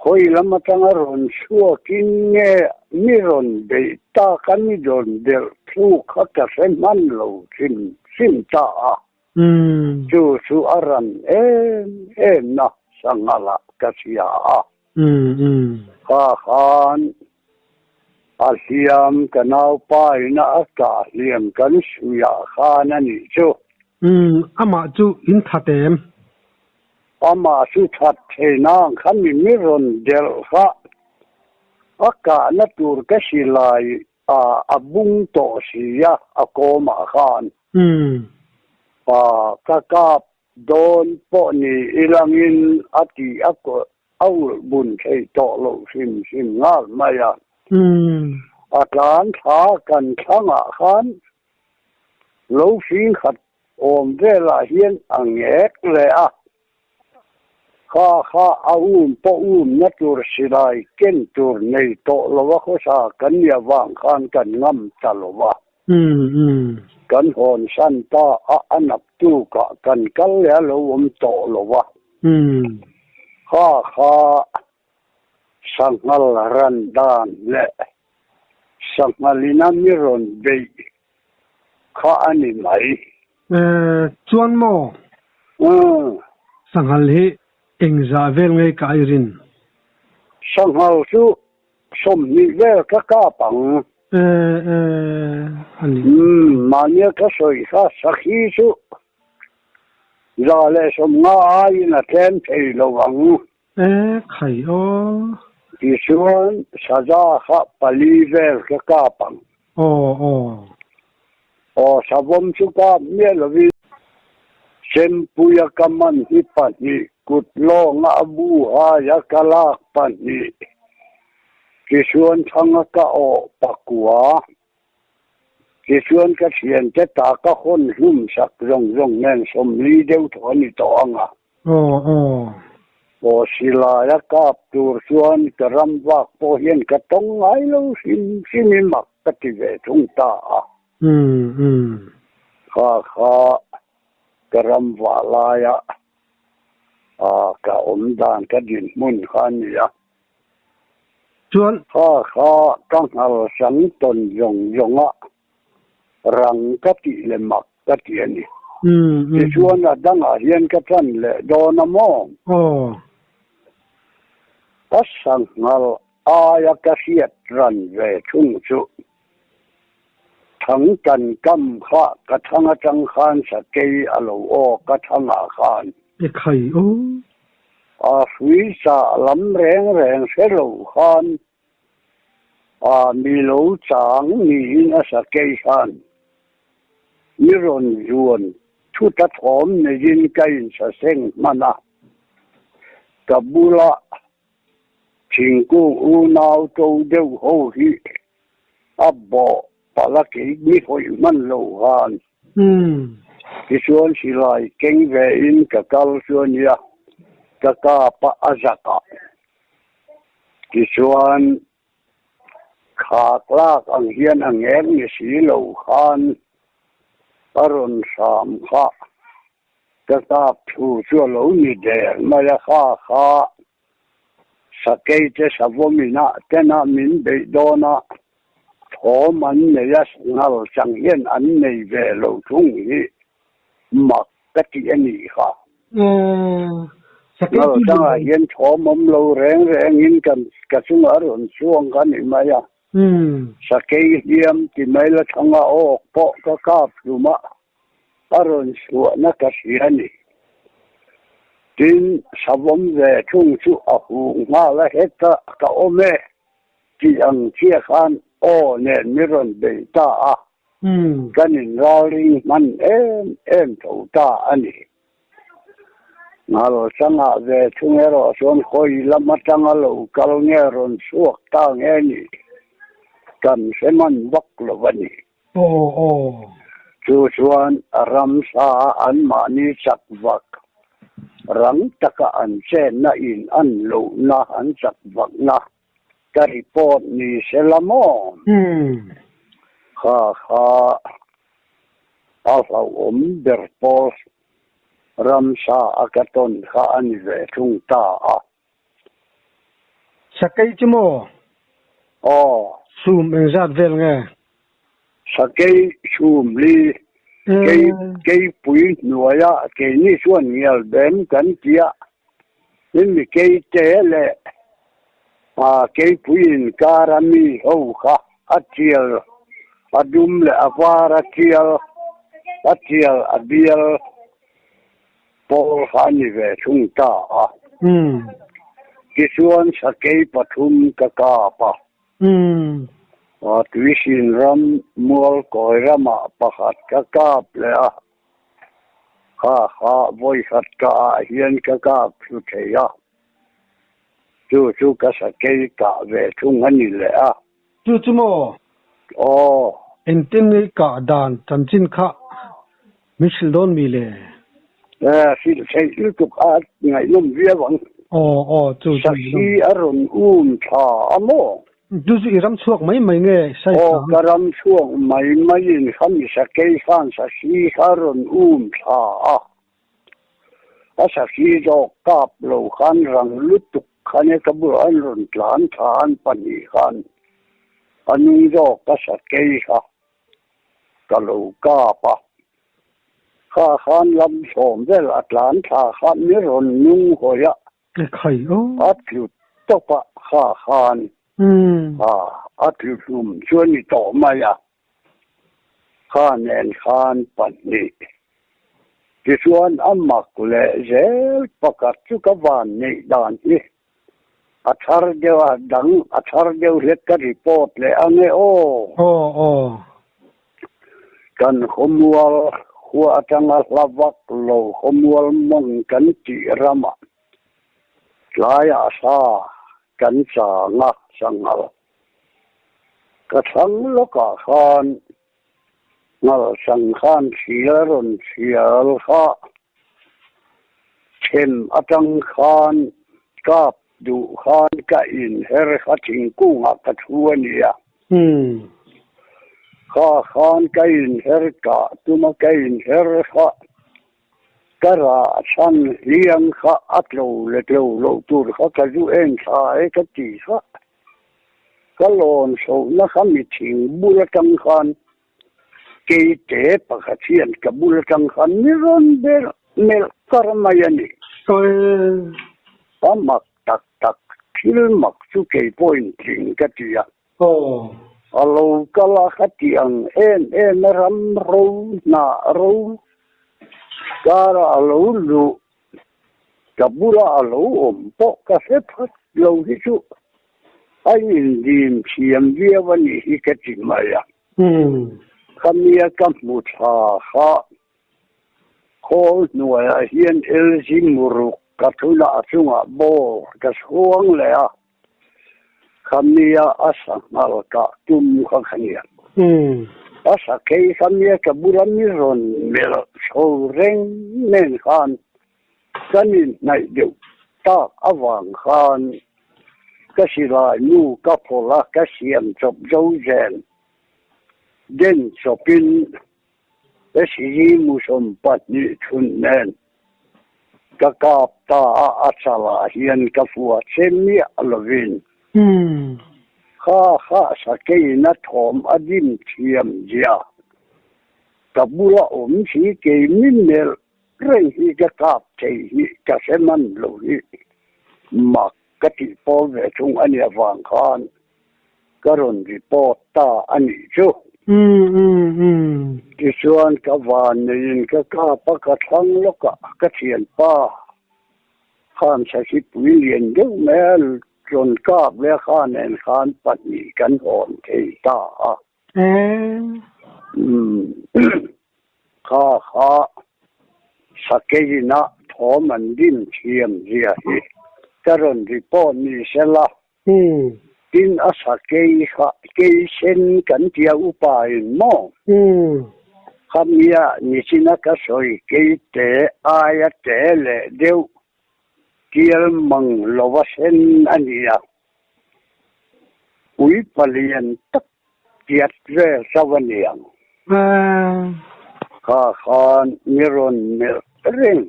hoi lama tanga ron suo kin nge mi ron de ta kan mi don del thu kha ka sen man lo sim ta chu aran na sangala ka sia khan asiam kanau pa ina aka liam kan suya khan ani chu ama chu in thatem ama su that thena khan mi ron del kha aka na tur ka silai abung to sia akoma khan ka don po ni ilangin ati ako au bun thei to lo sim ngal maya atlan tha kan thanga khan lo fin khat om vela hian angek le kha po na tur silai ken tur nei to lo wa kho sa kan ya wang khan kan ngam talowa kan hon san ta anap tu ka kan kal ya lo to lo wa kha sangal ran dan le sangalina miron be kha ani mai chuan mo sangal hi engza vel ngai ka irin sangal su som ni vel ka pang mania ka soi kha sakhi su zale som nga ina ken thei lo wang khai o isuan saza kha paliver ka pang sabom chu ka me lovi sempuya kaman hi pani kutlo nga abu ha ya kala pani kisuan thanga ka o pakwa kisuan ka thian te ta ka hon hum sak rong nen som li deu thoni to anga sila ya kap tur suan karam wak po hian ka tong ai lo sim mak ka ti ve thung ta kha karam wala ya ka dan ka din mun khan ya chuan kha kang hal sang ton yong rang ka ti le mak ka ti ani chuan dang hian ka chan le do na mo sangal aya ka siat ran ve chung chu thang kan kam kha ka thanga chang khan sa ke alo ka thanga khan khai sui sa lam reng se lo khan mi lo chang ni na sa ke khan mi ron yuan thu ta thom ne jin kai sa seng mana kabula chingku unau to deu ho hi abbo palaki mi hoi man lo han kisuan silai keng ve in ka kal suan ya ka pa azaka kisuan khaklak ang hian ang em ni si lo khan aron sam kha ka thu chu lo ni de ma ya kha sa ke te sa vomina tena min be dona tho man ne ya ngal chang yen an nei ve lo thung hi mak ka ti ani kha sa ke ngal chang a yen tho mom lo reng reng in kan ka chung ar on chuang kan ni ma ya sa ke hiam ti mai la thanga o po ka kap luma aron su na ka si ani tin savom ve chung chu a hu nga la heta ka ome ti ang chia khan o ne miron be ta a kanin rali man em tho ta ani ngalo changa ve chung ero son khoi lama changa lo kal nge ron suak ta nge ni kan seman wak lo vani chu chuan ram sa an mani chak vak rang taka an chen na in an lo na an chak vak na ka report ni selamo ha alfa berpos ramsa akaton kha an ve thung ta a sakai chimo sum engzat vel nge sakai sum li ke pui nuaya ke ni suan ngial ben kan tia ni ke te le ke pui karami ho kha atiel adum le avara tiel atiel abiel pol hani ve chung ta a kisuan sakai pathum ka pa tuisin ram mual koirama pakhat ka kap le a ha voi khat ka hian ka kap thu theya chu ka sakai ka ve thung ani le a chu mo entin ni ka dan chanchin kha misil don mi le sil sei tu ka ngai lum via wang chu si aron tha amo du zu iram chuak mai nge sai karam chuak mai in khami sakai khan sa si aron tha a sa si do kap lo khan rang lutuk khane ka bu an ron tlan than pani khan ani do ka sakai kha ka lo ka pa khan lam som vel atlan tha khan ni ron nung hoya khai at lu to pa khan at lu sum chuan ni to ma ya khan en khan pan ni ti chuan amak le zel pakat chu ka van ni dan ni athar dewa dang athar deu let ka report le ane kan khomwal huwa atanga lavak lo khomwal mong kan ti rama laya sa kan sa nga sangal ka sang lo ka khan ngal sang khan siaron sial kha chem atang khan kap du khan ka in her khating kunga ka thuania khan ka in her ka tuma ka in her kha kara san liang kha atlo le lo tur kha ka ju en kha e ka ti kha kalon so na khami thing bula tang khan ke te pakhathian ka bula tang khan ni ron ber mel karmayani amak tak thil mak chu ke point thing ka tia alo kala khatiang en ram ro na ro kara alo lu kabula alo po ka se phat lo hi chu ai dim chiam dia wani hi ka ti maya khamia kam mu tha kha khol nuaya hian elji muru ka thula chunga bo ka suang le a khamia asangal ka tum kha khania asa ke khamia ka burani ron mel so reng nen khan kanin nai deu ta awang khan ka sira nu ka phola ka siam chop zo zen den chopin si musom pat ni thun nen ka kap ta a chala hian ka fuwa chemi alovin kha sakei na thom adim thiam jia kabula chi ke min nel rei hi ka kap thei hi ka seman lo hi mak ka ti po ve chung ani awang khan karon report ta ani chu ki chuan ka van nin ka pa ka thang loka ka thian pa khan sa hi pui lien deuh mel chon kap le khan en khan patni kan hon thei ta kha sakei na thoman din thiam zia hi karon report ni sela tin a sakei kha ke sen kan tia upa in mo khamia ni sina ka soi ke te aya te le deu kiel mang lowa sen ania ui palian tak tiat re savaniang khan miron ring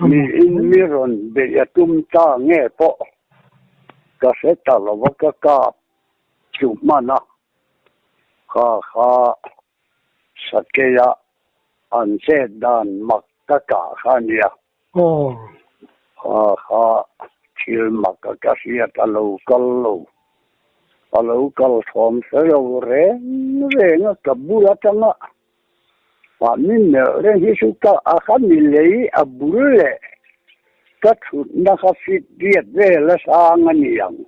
mi in miron be atum ta nge po ka se ta lo ka chu mana kha sakeya an se dan mak ka khania kha thil mak ka sia ta lo kal thom se lo re nga ka bula tanga wa min re hi su ka a khan ni lei a bulle ka thu na kha fit diet ve la sang ani yang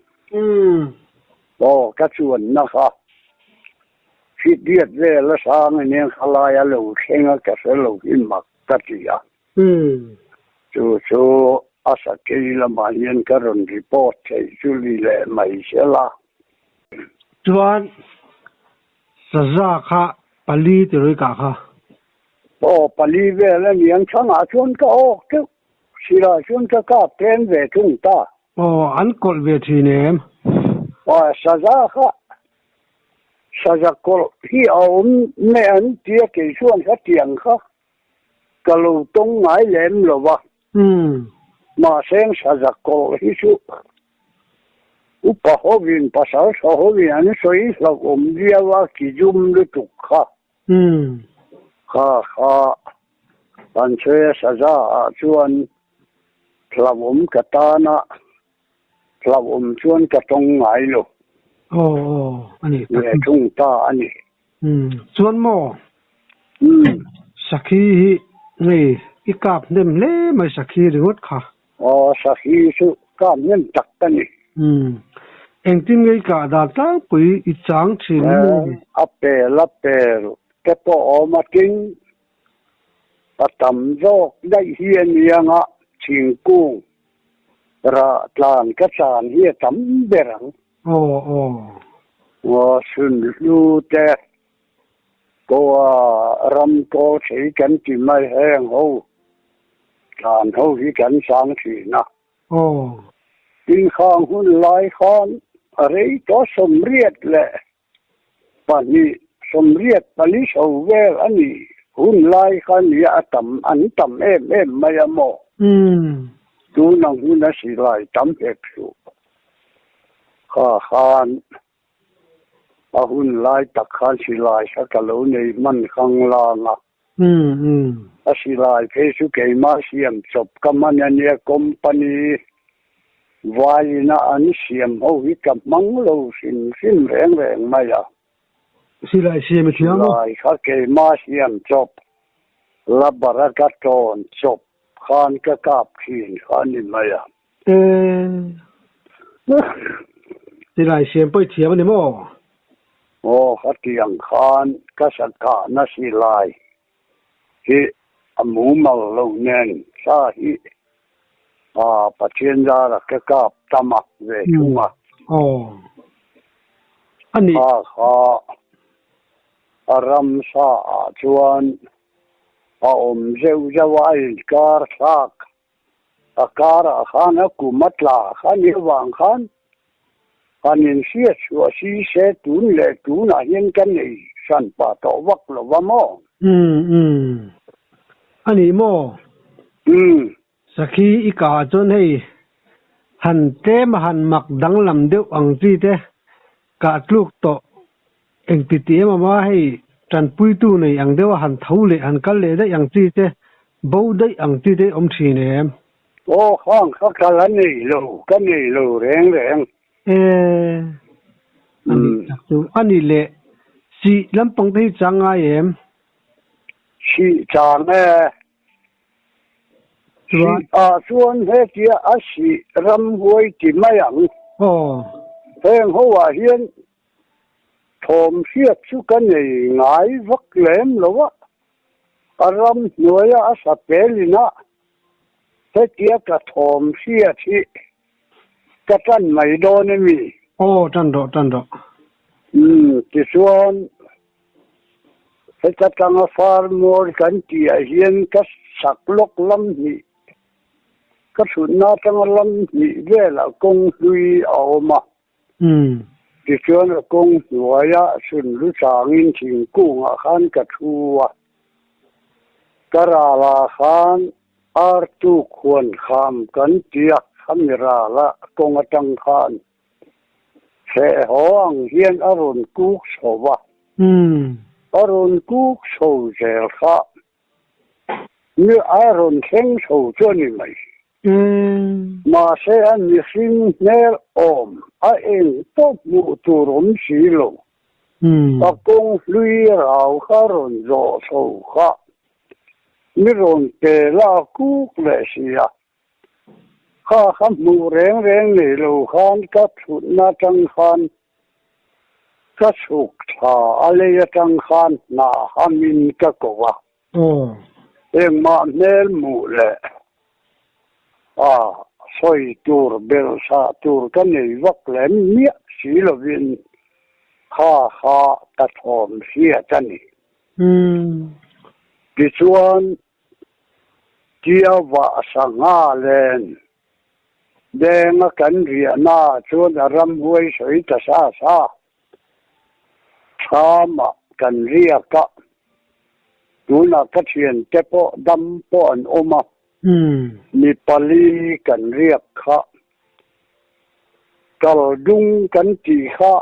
ka chuan na kha fit diet ve la sang ani khala ya lo khenga ka se lo in mak ka ti ya chu asa ke la ma yen ka ron report thei chu li le mai sela chuan saza kha pali ti roi ka kha pali ve la niang changa chuan ka ke sira chuan ka pen ve chung ta an kol ve thi nem saza kol hi aum ne an tia ke chuan ka tiang kha ka lo tong ngai lem lo wa ma seng saza kol hi chu upa hovin pasal hovin an soi la dia wa ki jum lu tu kha an che saza chuan thlawum katana thlawum chuan ka tong ngai lo ani le chung ta ani chuan mo sakhi nei ikap nem le mai sakhi ringot kha sakhi su kam nem tak tani engtin ngei ka da ta pui I chang thin apel ke po matin atam zo dai hian yanga thingkung ra tlan ka chan hi tam berang wa sun lu te ko ram ko chei kan ti mai heng ho tlan ho hi kan sang thi na tin khang hun lai khan are to somriat le pani somriat pali so vel ani hun lai khan ya atam an tam em maya mo tu nang hun si lai tam ek su khan a hun lai tak khan si lai sa ka lo nei man khang la nga a si lai phe su ke ma siam chop kaman ania company vai na an siam ho hi ka mang lo sin reng maya si lai siam thiam lai kha ke ma siam chop la baraka ton chop khan ka kap thin khan ni maya si lai siam poi thiam ni mo khatiang khan ka sakha na si lai hi amu mal lo nen sa hi pathian ra la ka kap tama ve chunga ani aram sa chuan om zeu in kar sak akar khan kumatla khan wang khan anin sia chua si se tun le tun a yen kan nei san pa to wak lo wa mo ani mo Sakhi ika chon hei han te ma han mak dang lam deuh ang chi te ka tluk to eng ti ti ma hei tran pui tu nei ang deuh han thau le han kal le da yang chi te bo dai ang chi te om thi ne em ô khang khắc cả là cái này lù rèn ani le si lampang te changa em si chang si xuân thế kia si ram huay chỉ mấy ang heng hoa hiền thom xiết chú cái này ngái vắt lém lo á ram nuôi sập bể lina thế kia cả thom xiết thì cái chân mày đo nên mi chân đó thì xuân thế cái chân farmer cái tia hiền cái sạc lốc lắm nhỉ cái chuyện nào trong lắm nhỉ về là công lui ảo mà thì chuyện là công nuôi chuyện lúc sáng in chỉnh cung khan cái thu cái là khan tu khuôn kham cái tia kham ra là công trăng khan sẽ hoang hiền aron cúc sầu aron cúc sầu dẻo khá như aron khen sầu cho ni mày mà sẽ ăn như xin nээр ôm anh tốt vụ tu rốn xí lộ công lui rào khá rồn rộ sầu khá như rồn kề la cúc lệ xì khá khám mù rèn nề lộ khan các thụt na trăng khan các sụp thả alê trăng khan na hamin các cổ em mà nέλ mù lệ soi tur bel sa tur cái này vắt lém miết xí là viên kha ta thòm xía chân này đi chuan chia vạ sang nga lên đen cắn rìa na chuan ram huay sấy ta sa mà cắn rìa cả tu na cái chuyện cái po đâm po an ôm Nepali kan riak kha kal dung kan ti kha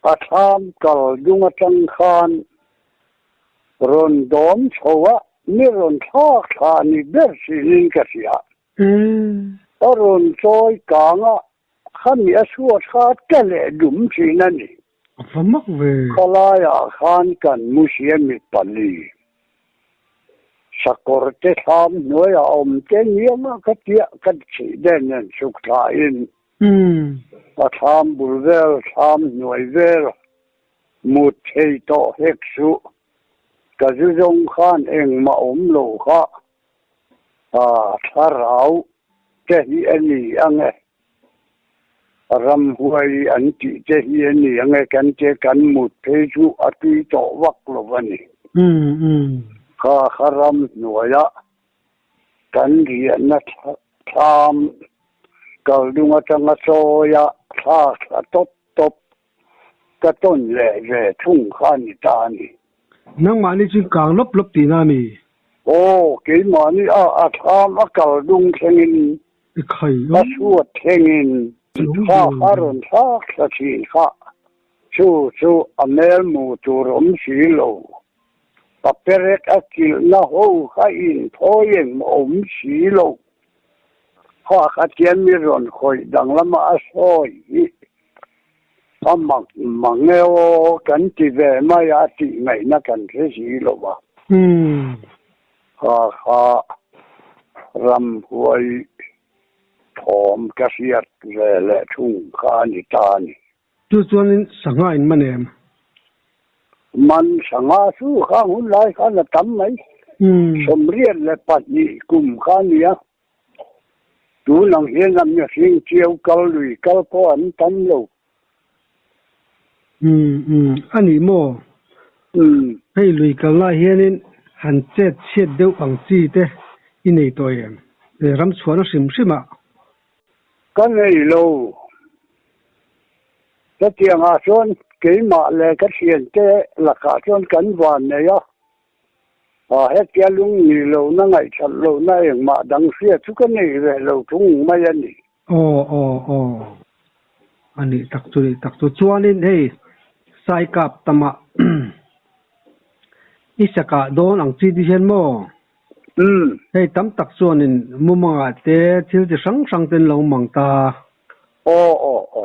atham kal dung atang khan ron dom chowa ni ron tha ni ber sinin ka sia ron choi kanga khan ya suat kha kale dum sinani famak ve khalaya khan kan musia Nepali sakor te tham nuôi om te niam ka tia ka chi den nen suk tha in tham bulvel tham nuôi vel mut thei to hek su ka zu jong khan eng ma om lo kha tharau te hi ani ange ram huai an ti te hi ani ange kan te kan mut thei su atui to wak lo vani kharam nuaya kan rian na tham kal dunga changa soya kha top ka ton le thung khan ni ta ni nang ma ni chin kang lop ti na mi ke ma ni tham kal dung thengin khai ba suat thengin haron kha chi kha chu amel mu turom si lo paperet akil na ho khain thoyen om si lo kha khatian mi ron khoi danglama asoi amang mangeo kan ti ve ma ya ti ngai na kan the si lo ba kha ram huai thom kasiat le thung kha ni ta ni tu chuan sanga in manem man sanga su kha hun lai kha na tam mai somrian le pat ni kum kha ni ya tu nang hian nam nya sing chiu kal lui kal po an tam lo ani mo hei lui kal la hianin han chet deuh ang chi te inei toyem ram chuan sim sima kan nei lo ta tianga chuan ke ma le ka thian te la ka chuan kan van ne ya hết kia lung nhì lâu nó ngày chặt lâu nó mà đằng xưa chú cái này về lâu chúng mấy anh đi anh đi tắc tu chuan in hey sai cáp tama isaka don ang chi di hen mo hey tam tak chuan in mumanga te thil chi sang ten lo mang ta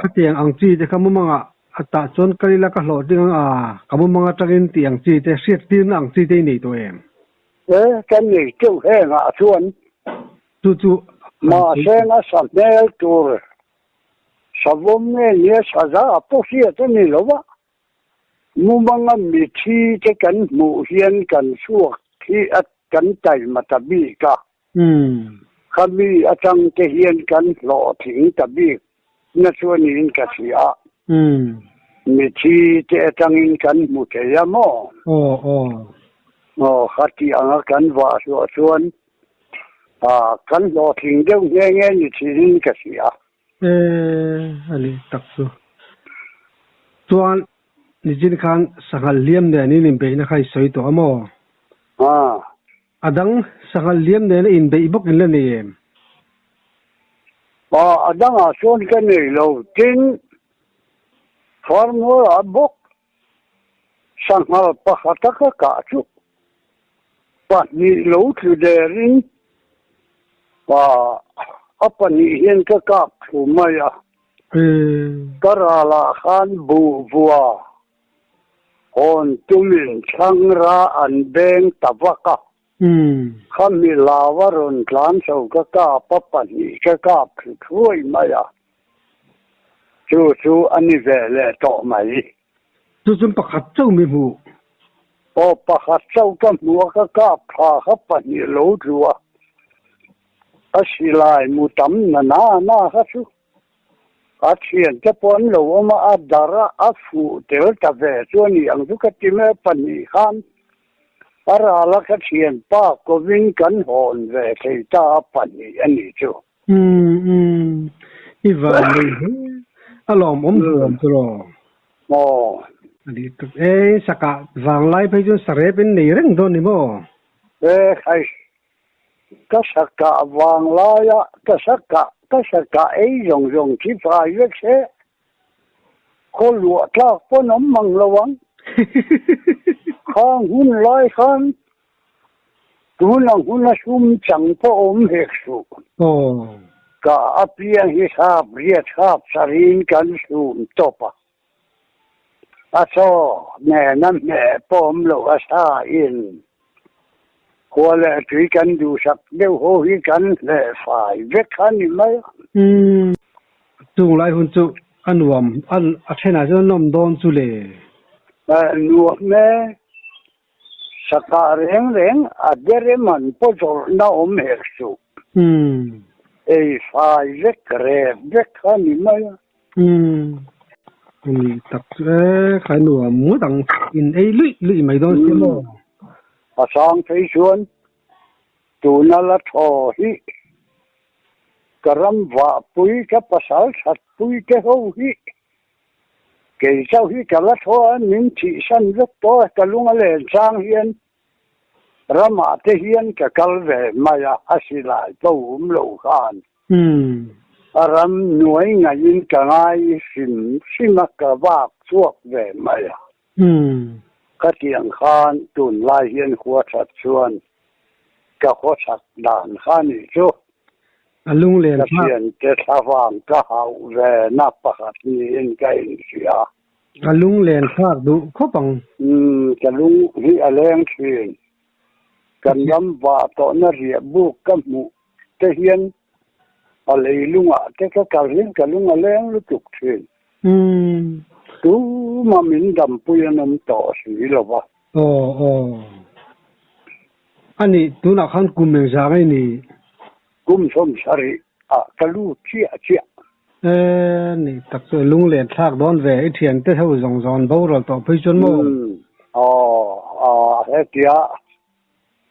khatiang ang chi te khamumanga ata chon kalila ka hlo ding kamumanga tagin tiang chi te siat tin ang chi te nei to em cái này chú hè ngã chuan chu mà xe nó sập nè tour sập vốn nè nhớ sả ra bốc xia thế này lâu á mu mang mi chi cái cắn mu hiền cắn suộc khi ắt cắn tay mà ta bị cả kami atang cái hiền cắn lọ thỉnh ta bị nó chuan in cái gì á mi chi cái atang in cắn mu cái ya mo khati ang kan wa so chuan kan lo thing deuh nge ni thirin ka sia ali taksu chuan ni jin khan sangal liam ne ni lim be na khai soi to amo adang sangal liam ne na in be bok in la ni em adang a chuan kan nei lo tin formula bok sangal pakhata ka chu ni lâu từ đời rin và apa ni hiền cái cáp thủ mày cái là khan bu vua hồn tumin chang ra an beng tabaka khan mi lawa ron tlan sau cái cáp apa ni cái cáp thui mày chú anh về lệ to mày chú pakhat châu mi mu pakhat sau cái mua cái cáp thà hấp bẩn như lấu chùa, xí lại mua tắm na hết chú, chuyện cái bọn lấu mà đara phụ đều ta về cho ni ang chú cái tim bẩn như khan, ra là cái chuyện ba có vinh cẩn hồn về thì ta bẩn như anh chú. Như vậy, alom rồi. Đi tục saka vàng lai bây giờ sare bên này rừng đó nè mo hay cái saka vàng lai á cái saka ấy dùng chỉ phải biết thế có lụa ta có nấm măng lâu khang hun lai khang hun là sum chẳng có ôm hết số cả apian hisab riết hab sarin kan sum topa nè bom lộ sa in qua lệ thủy canh du sập nếu hồ hi canh lệ phải vết khăn như mấy chung lại hôn chú ăn uống ăn thế nào cho nôm đón chú lệ nuột nè saka reng adere man po cho na om hết su phải vết khăn như mấy ni tak khai nuwa mu dang in lui mai don se mo sang thấy chuan tu na la tho hi karam wa pui ka pasal sat pui ke ho hi ke sau hi ka la tho nin chi san rất to ka lunga le sang hian rama te hian ka kal ve maya asilai to lo khan aram nuôi ngày in cả ngày sim cả vác chuộc về mày các tiếng khan tuần lai hiền khoa chặt chuan cả khoa chặt đàn khan này chú lung liền các tiếng cái thà vàng cả hậu về nắp bạc như in cái gì lung liền khác đủ khó bằng cái lung hi aleng chuyện cái nấm và to nó riệp bu cái mũ cái hiền lấy lung cái cái lung aleng lu chụp chuyện tú mà mình đầm bùi nấm tỏ xí là vậy anh ấy tú nào khăn cùng mình ra cái này cùng sống sari cái lu chia này tập sự lung liền khác đón về thiền tới theo dòng dòng bao rồi tỏ phải chuẩn mô hết kia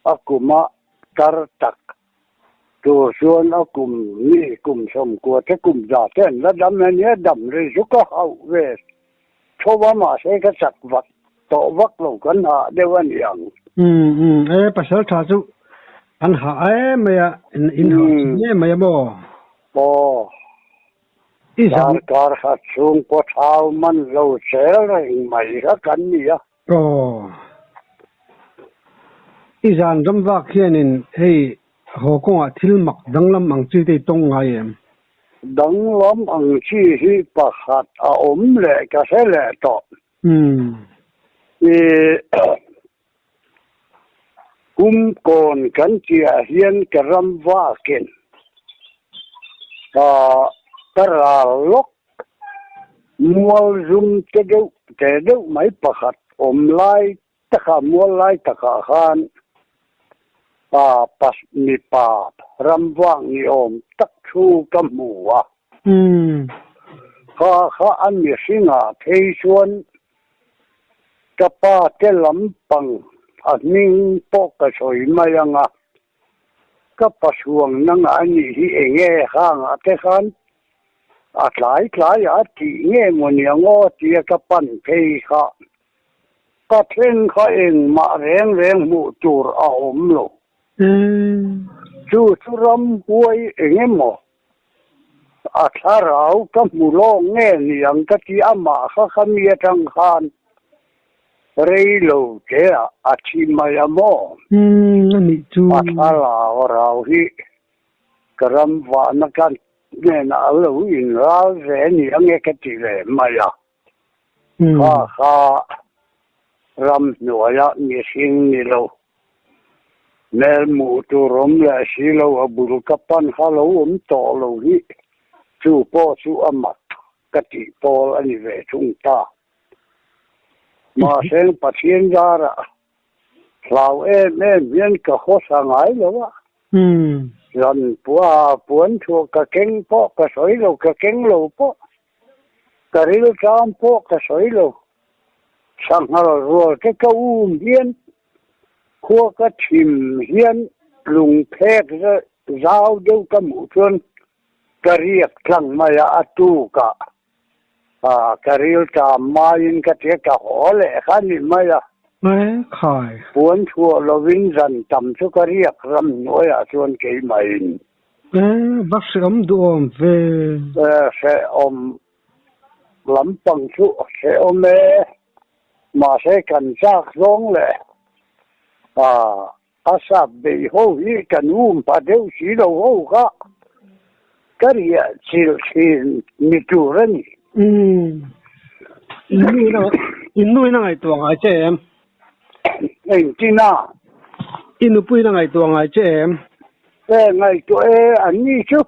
aku mà tar tak tu xuân cùng ni cùng sống của cái cùng giả tên là đâm này đâm rồi giúp có hậu về cho ba mà sẽ cái chặt vật tổ vắc lâu cần hạ đều anh yang pasal thà chú anh hạ mày in hạ nhé mày bò Kar hat chung po thao man lâu xé rồi mày ra cần gì á izan ram wa khianin hei hokonga thil mak danglam ang chi te tong ngai em dang lam ang chi hi pakhat a le ka se le to kon kan chia hian ka ram wa ken tara lok mual zum te deuh mai pakhat lai taka mual lai taka khan pas mi pa ram wang ni tak thu kam mu kha an mi singa thei chuan ka pa te lam pang a ning po ka soi mai anga ka pasuang nanga ani hi enge hanga te khan a tlai a ti nge moniango ti ka pan phei kha ka thlen kha eng ma reng mu tur a lo chu ram huai engemo a tharau ka mu lo nge ni ang ka ti ama kha mi tang khan rei lo ke a chi mai amo ni chu a thala rau hi karam wa na kan nge na lo in ra re ni ang ke ti le mai a kha ram nuaya mi sing ni lo nel mu tu rom la si lo abul kapan halo to lo hi chu po chu amat ka ti pol ani ve chung ta ma sen patien jara lau bien ka ho sangai lo wa ran puan chu ka keng po ka soi lo ka keng lo po ka ril cham po ka soi lo sang rồi cái câu hiên khua cái chìm hiên lùng phép ra giao đâu cái mũ chuân cái riết thằng mày tu cả cái riêng chạm mai cái thế cả họ lệ khá nhìn mày khỏi cuốn chùa là vinh dần tầm cho cái riết râm nói chuân cái mày bác sĩ ấm đùm về sẽ lắm bằng chú sẽ mê mà sẽ cần xác giống lệ sắp bị hô ý cần bà đều chỉ đầu hô cả cái gì chỉ mi chủ ra nhỉ in nuôi nó ngày tuồng ai chứ em chị na in nuôi bui nó ngày tuồng ai chứ em ngày tuổi anh đi chứ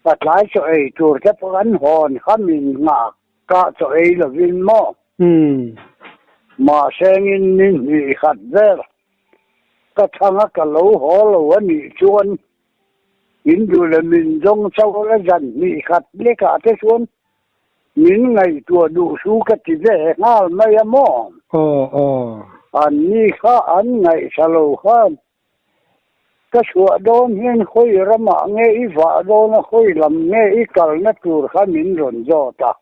bắt lái cho ấy chủ cái phần hòn khá mình ngạc cả cho ấy là viên mò mà xem in ni khát về cái thằng cái lẩu hổ lẩu anh đi chuan in dù là mình trong sau là dần ni khát lấy cả cái chuan mình ngày tuổi đủ số cái gì về ngal mấy mò anh ni khá anh ngày sau khá cái số đó hiện khơi ra mà nghe ý vợ đó nó khơi làm nghe ý cầu nó tur khá mình rộn rò ta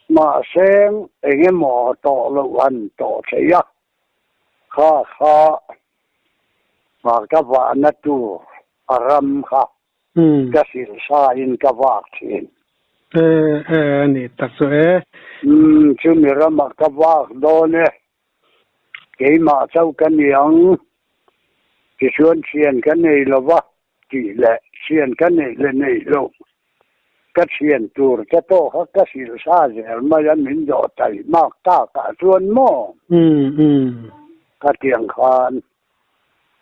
mà xem anh mò to lâu anh to thế à khá mà các vợ nó tu ram khá cái sự sai in các vợ chuyện này thật sự chứ mình ra mà các vợ đó nè cái mà sau cái miệng thì xuân xiên cái này là vợ chỉ lệ xiên cái này là này lâu cái xiên tur cái to hết cái sự sai rồi mà anh mình dọ tay mà ta cả xuân mò cái tiếng khan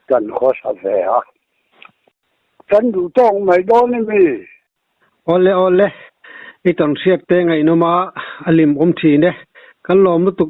cần khó sao về à cần đủ tông mày đó nè mi ole cái tuần siết tên ngày nó mà alim thi nè cái lò mất tục